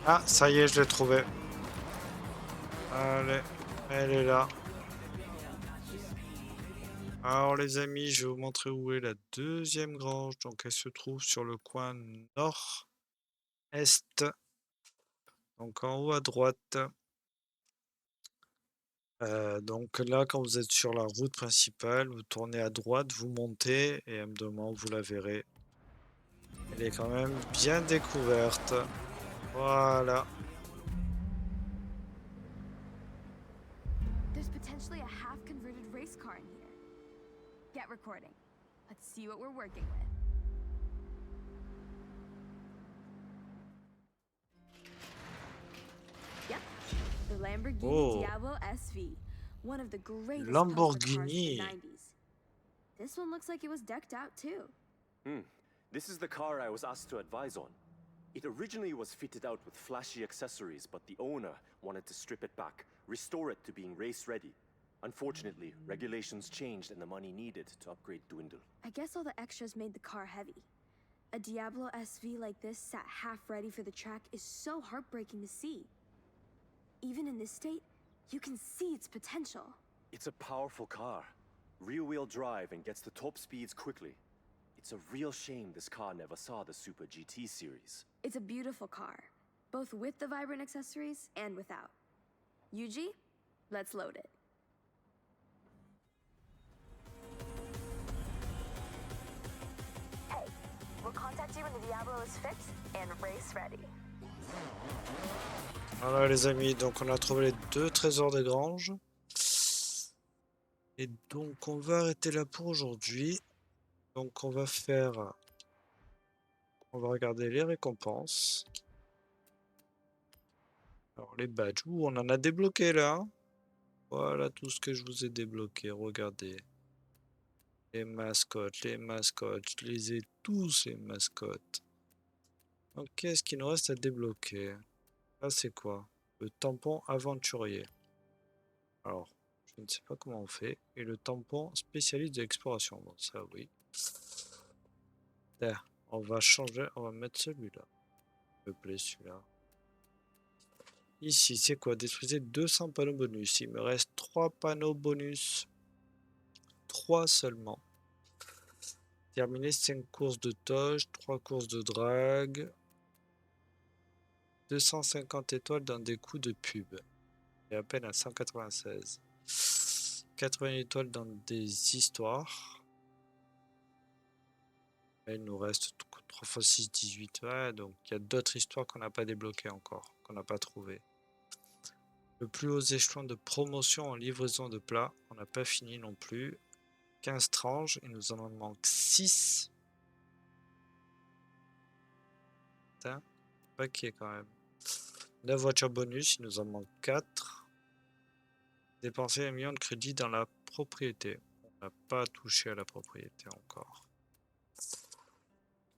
Ah, ça y est, je l'ai trouvé. Allez, elle est là. Alors les amis, je vais vous montrer où est la deuxième grange. Donc elle se trouve sur le coin nord-est. Donc en haut à droite. Donc là, quand vous êtes sur la route principale, vous tournez à droite, vous montez et à un moment, vous la verrez. Elle est quand même bien découverte. Voilà. There's potentially a half-converted race car in here. Get recording. Let's see what we're working with. Yep, the Lamborghini Oh. Diablo SV, One of the greatest Lamborghini. cars of the 90s. This one looks like it was decked out too. This is the car I was asked to advise on. It originally was fitted out with flashy accessories, but the owner wanted to strip it back, restore it to being race-ready. Unfortunately, regulations changed and the money needed to upgrade dwindled. I guess all the extras made the car heavy. A Diablo SV like this sat half ready for the track is so heartbreaking to see. Even in this state, you can see its potential. It's a powerful car. Rear-wheel drive and gets to top speeds quickly. It's a real shame this car never saw the Super GT series. It's a beautiful car, both with the vibrant accessories and without. Yuji, let's load it. Hey, we'll contact you when the Diablo is fixed and race ready. Voilà les amis, donc on a trouvé les 2 trésors des granges. Et donc on va arrêter là pour aujourd'hui. Donc on va regarder les récompenses. Alors les badges, on en a débloqué là. Voilà tout ce que je vous ai débloqué, regardez. Les mascottes, je les ai tous les mascottes. Donc qu'est-ce qu'il nous reste à débloquer? Là c'est quoi? Le tampon aventurier. Alors, je ne sais pas comment on fait. Et le tampon spécialiste de l'exploration. Bon ça oui. Là, on va changer, on va mettre celui-là. S'il me plaît celui-là. Ici c'est quoi? Détruisez 200 panneaux bonus. Il me reste 3 panneaux bonus. 3 seulement. Terminer 5 courses de toge, 3 courses de drague. 250 étoiles dans des coups de pub. Et à peine à 196. 80 étoiles dans des histoires. Là, il nous reste 3 x 6, 18. Ouais, donc il y a d'autres histoires qu'on n'a pas débloquées encore, qu'on n'a pas trouvées. Le plus haut échelon de promotion en livraison de plats, on n'a pas fini non plus. 15 tranches, il nous en manque 6. Putain, paquet quand même. La voiture bonus, il nous en manque 4. Dépenser 1 million de crédits dans la propriété. On n'a pas touché à la propriété encore.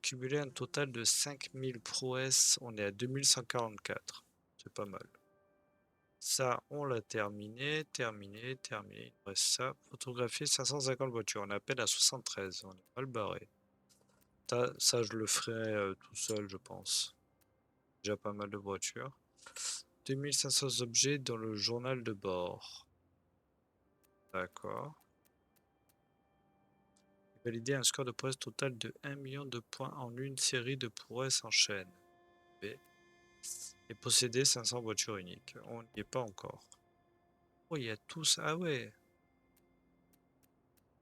Cumuler un total de 5000 prouesses, on est à 2144. C'est pas mal. Ça, on l'a terminé. Il nous reste ça. Photographier 550 voitures. On est à peine à 73. On est mal barré. Ça, je le ferai tout seul, je pense. Déjà pas mal de voitures. 2500 objets dans le journal de bord. D'accord. Valider un score de prouesse total de 1 million de points en une série de prouesses en chaîne. B. Et posséder 500 voitures uniques. On n'y est pas encore. Oh, il y a tout ça. Ah ouais.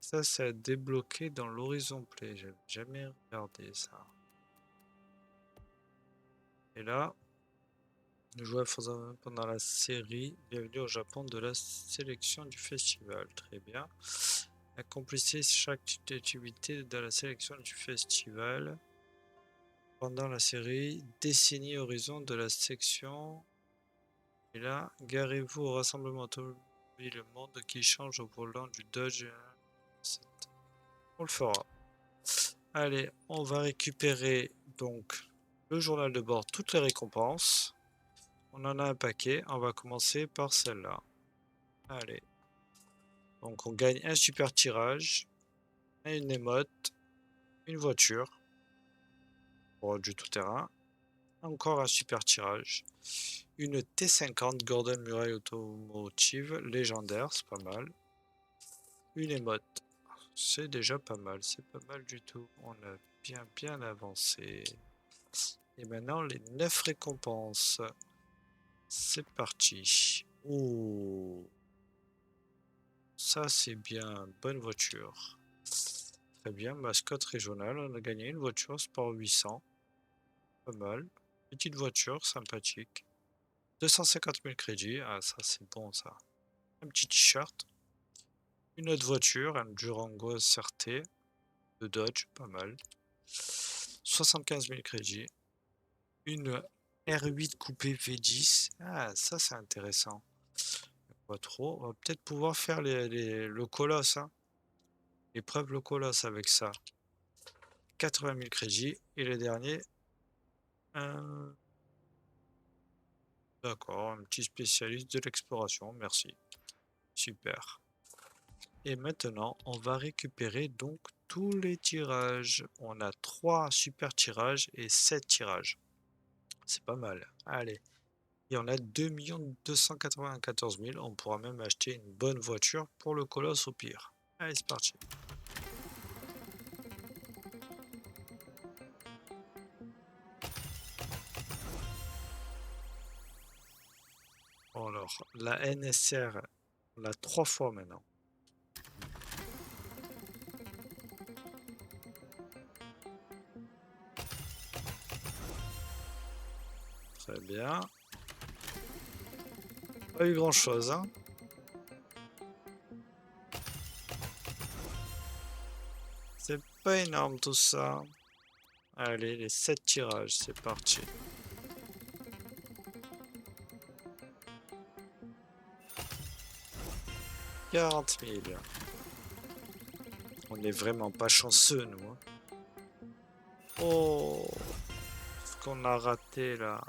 Ça, c'est à débloquer dans l'Horizon Play. J'avais jamais regardé ça. Et là, jouer pendant la série. Bienvenue au Japon de la sélection du festival. Très bien. Accomplissez chaque activité de la sélection du festival. Pendant la série, décennie horizon de la section. Et là, garez-vous au rassemblement automobile le monde qui change au volant du Dodge. On le fera. Allez, on va récupérer donc le journal de bord, toutes les récompenses. On en a un paquet. On va commencer par celle-là. Allez. Donc on gagne un super tirage, une émote, une voiture. Pour du tout-terrain. Encore un super tirage. Une T50 Gordon Murray Automotive légendaire, c'est pas mal. Une émote. C'est déjà pas mal, c'est pas mal du tout. On a bien avancé. Et maintenant les 9 récompenses. C'est parti. Oh, ça c'est bien, bonne voiture. Très bien, mascotte régionale. On a gagné une voiture Sport 800. Pas mal. Petite voiture, sympathique. 250 000 crédits. Ah, ça, c'est bon, ça. Un petit t-shirt. Une autre voiture, un Durango SRT de Dodge. Pas mal. 75 000 crédits. Une R8 coupé V10. Ah, ça, c'est intéressant. Pas trop. On va peut-être pouvoir faire le colosse, hein. L'épreuve le colosse avec ça. 80 000 crédits. Et le dernier. D'accord, un petit spécialiste de l'exploration. Merci. Super. Et maintenant, on va récupérer donc tous les tirages. On a 3 super tirages et 7 tirages. C'est pas mal. Allez. Et on a 2 294 000. On pourra même acheter une bonne voiture pour le colosse au pire. Allez, c'est parti. Alors, la NSR, on l'a 3 fois maintenant. Très bien. Pas eu grand chose, hein. C'est pas énorme tout ça. Allez, les 7 tirages, c'est parti. « 40 000. » On n'est vraiment pas chanceux, nous, hein. Oh, ce qu'on a raté là.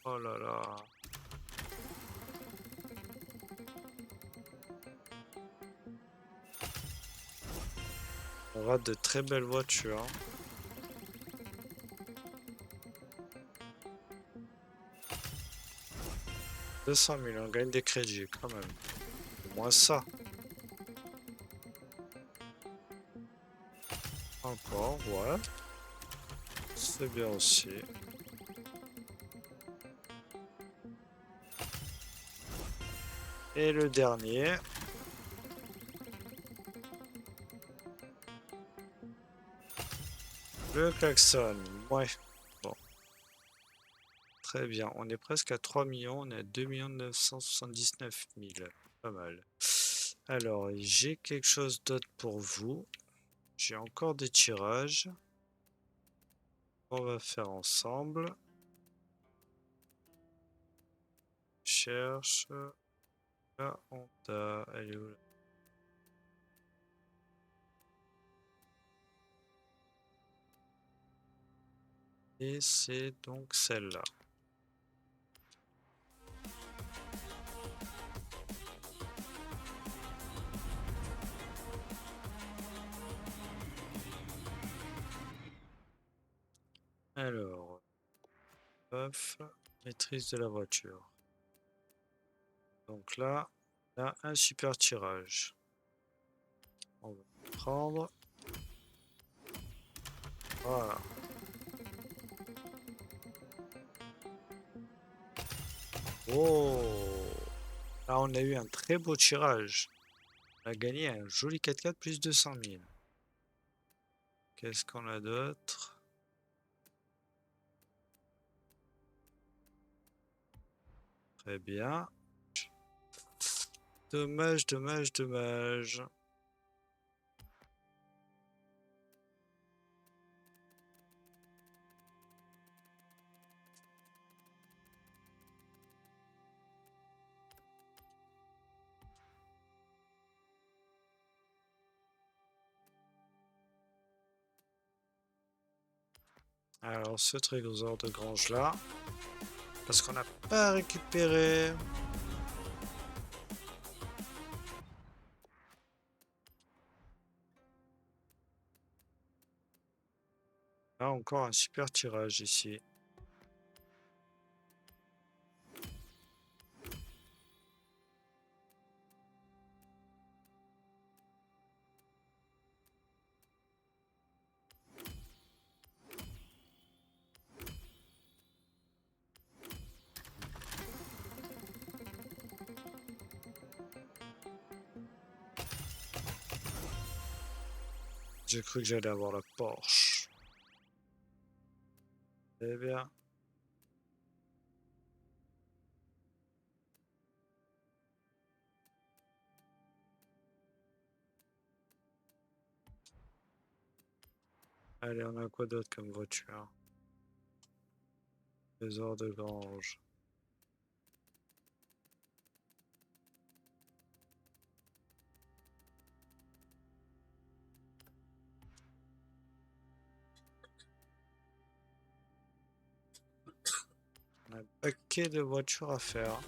Oh là là. On rate de très belles voitures. 200 000, on gagne des crédits quand même. Au moins ça. Encore, ouais. C'est bien aussi. Et le dernier. Le klaxon. Ouais. Bon. Très bien. On est presque à 3 millions. On est à 2 979 000. Pas mal. Alors, j'ai quelque chose d'autre pour vous. J'ai encore des tirages. On va faire ensemble. Cherche. La Honda. Elle est où là? Et c'est donc celle-là. Alors, paf, maîtrise de la voiture. Donc là, on a un super tirage. On va le prendre. Voilà. Oh! Là, on a eu un très beau tirage. On a gagné un joli 4x4 plus 200 000. Qu'est-ce qu'on a d'autre? Très bien. Dommage, dommage, dommage. Alors, ce trésor de grange là. Parce qu'on n'a pas récupéré. Là, encore un super tirage ici. J'ai cru que j'allais avoir la Porsche. Eh bien. Allez, on a quoi d'autre comme voiture? Trésor de grange. Un paquet de voitures à faire.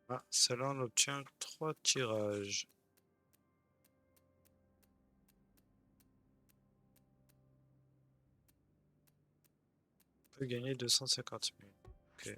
Ah, celle-là, on obtient 3 tirages. On peut gagner 250 000. Ok.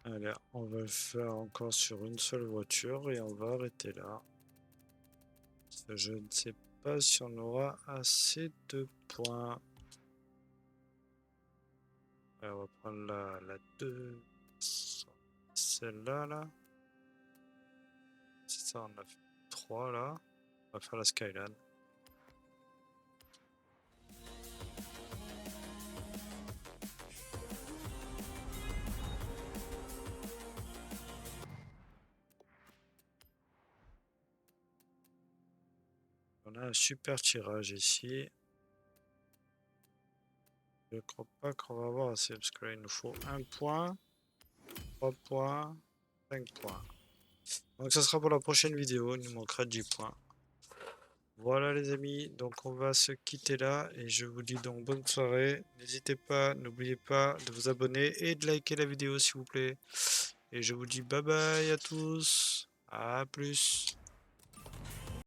Allez, on va le faire encore sur une seule voiture et on va arrêter là. Je ne sais pas si on aura assez de points. Allez, on va prendre la 2. Celle-là, là. C'est ça, on a fait 3 là. On va faire la Skyline. On a un super tirage ici. Je crois pas qu'on va avoir assez parce que là il nous faut 1 point, 3 points, 5 points. Donc ça sera pour la prochaine vidéo, il nous manquera 10 points. Voilà les amis, donc on va se quitter là et je vous dis donc bonne soirée. N'hésitez pas, n'oubliez pas de vous abonner et de liker la vidéo s'il vous plaît. Et je vous dis bye bye à tous, à plus.